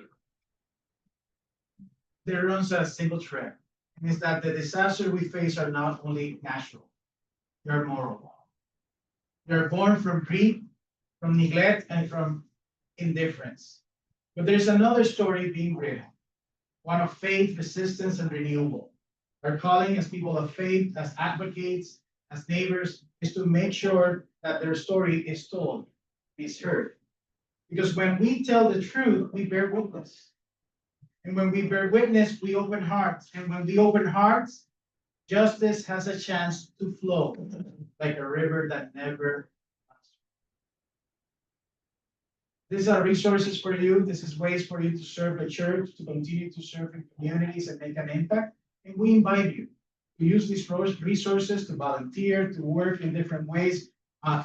There runs a single thread. It means that the disasters we face are not only natural, they're moral. They're born from greed, from neglect, and from indifference. But there's another story being written, one of faith, resistance, and renewal. Our calling as people of faith, as advocates, as neighbors, is to make sure that their story is told, is heard. Because when we tell the truth, we bear witness. And when we bear witness, we open hearts. And when we open hearts, justice has a chance to flow like a river that never runs. These are resources for you. This is ways for you to serve the church, to continue to serve in communities and make an impact. And we invite you to use these resources to volunteer, to work in different ways.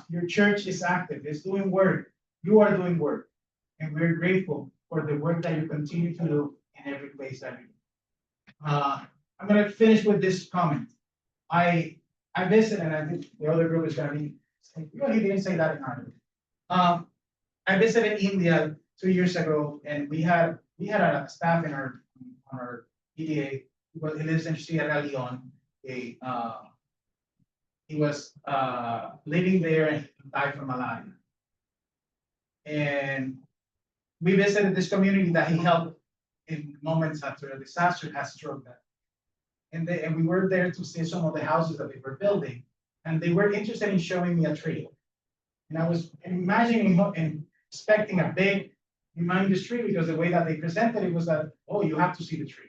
Your church is active, it's doing work. You are doing work. And we're grateful for the work that you continue to do in every place that you do. I'm going to finish with this comment. I visited, and I think the other group is going to be saying, well, he didn't say that in Arabic. I visited India 2 years ago, and we had a staff in our PDA. He lives in Sierra Leone. He was living there and died from malaria. And we visited this community that he helped in moments after a disaster had struck them. And we were there to see some of the houses that they were building, and they were interested in showing me a tree. And I was imagining and expecting a big, humongous tree, because the way that they presented it was that, oh, you have to see the tree.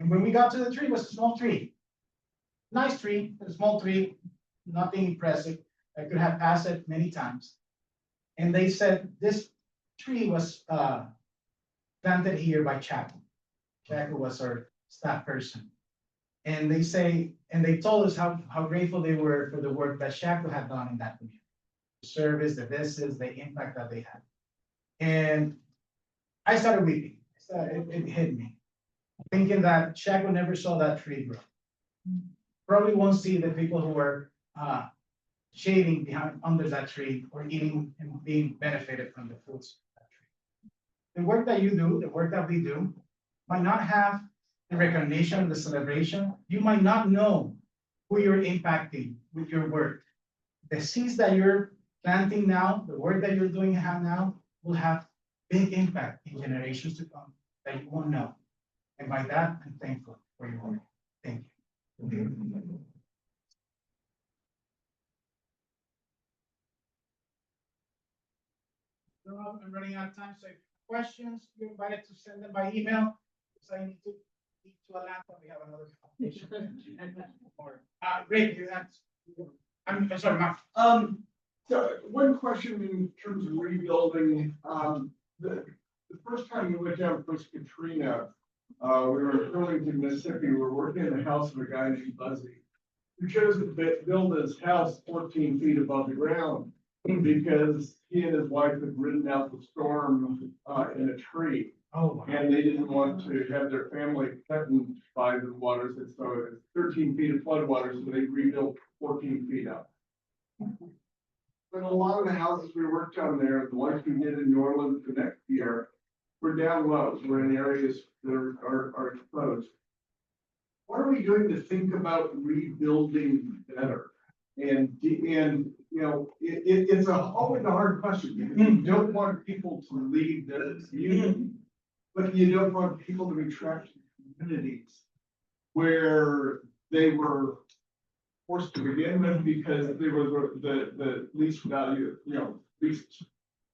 And when we got to the tree, it was a small tree. Nice tree, a small tree, nothing impressive. I could have passed it many times. And they said this tree was planted here by Chaco. Chaco was our staff person. And they told us how grateful they were for the work that Chaco had done in that community. The service, the visits, the impact that they had. And I started weeping. It hit me. Thinking that Chaco never saw that tree grow. Probably won't see the people who were shading under that tree or eating and being benefited from the fruits of that tree. The work that you do, the work that we do, might not have the recognition, the celebration. You might not know who you're impacting with your work. The seeds that you're planting now, the work that you're doing now, will have big impact in generations to come that you won't know. And by that, I'm thankful for your work. Thank you. I'm running out of time, so if you have questions, you're invited to send them by email. Because I need to Atlanta, we have another conversation. Rick, you have. I'm sorry, Mark.
So one question in terms of rebuilding. The first time we went down post Katrina, we were in Burlington, Mississippi. We were working in the house of a guy named Buzzy, who chose to build his house 14 feet above the ground because he and his wife had ridden out the storm in a tree.
Oh, wow.
And they didn't want to have their family threatened by the waters. And so it was 13 feet of floodwater, so they rebuilt 14 feet up. But a lot of the houses we worked on there, the ones we did in New Orleans the next year, were down low. We're in areas that are exposed. What are we doing to think about rebuilding better? And you know, it's always a hard question. You don't want people to leave the community. But you don't want people to be trapped in communities where they were forced to begin with because they were the least value, least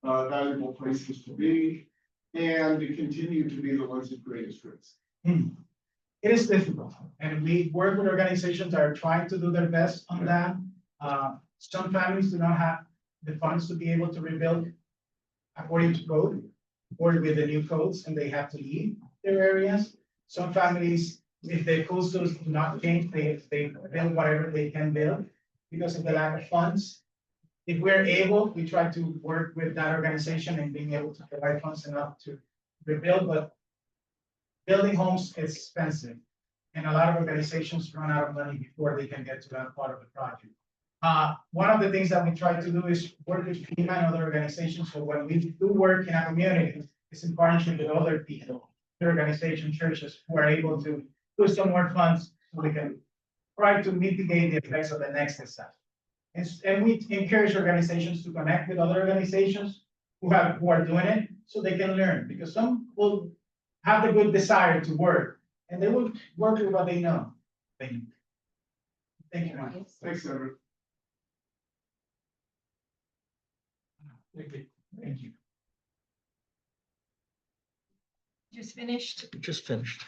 valuable places to be, and to continue to be the ones that greatest risk.
It is difficult, and we work with organizations that are trying to do their best on that. Some families do not have the funds to be able to rebuild according to code or with the new codes, and they have to leave their areas. Some families, if the codes do not change, they build whatever they can build because of the lack of funds. If we're able, we try to work with that organization and being able to provide funds enough to rebuild, but building homes is expensive. And a lot of organizations run out of money before they can get to that part of the project. One of the things that we try to do is work with FEMA and other organizations. So when we do work in a community, it's in partnership with other people, organizations, churches who are able to put some more funds so we can try to mitigate the effects of the next disaster. And we encourage organizations to connect with other organizations who are doing it so they can learn, because some will have the good desire to work and they will work with what they know. Thank you. Thank you, Mike.
Thanks, Edward.
Thank you.
Just finished?
Just finished.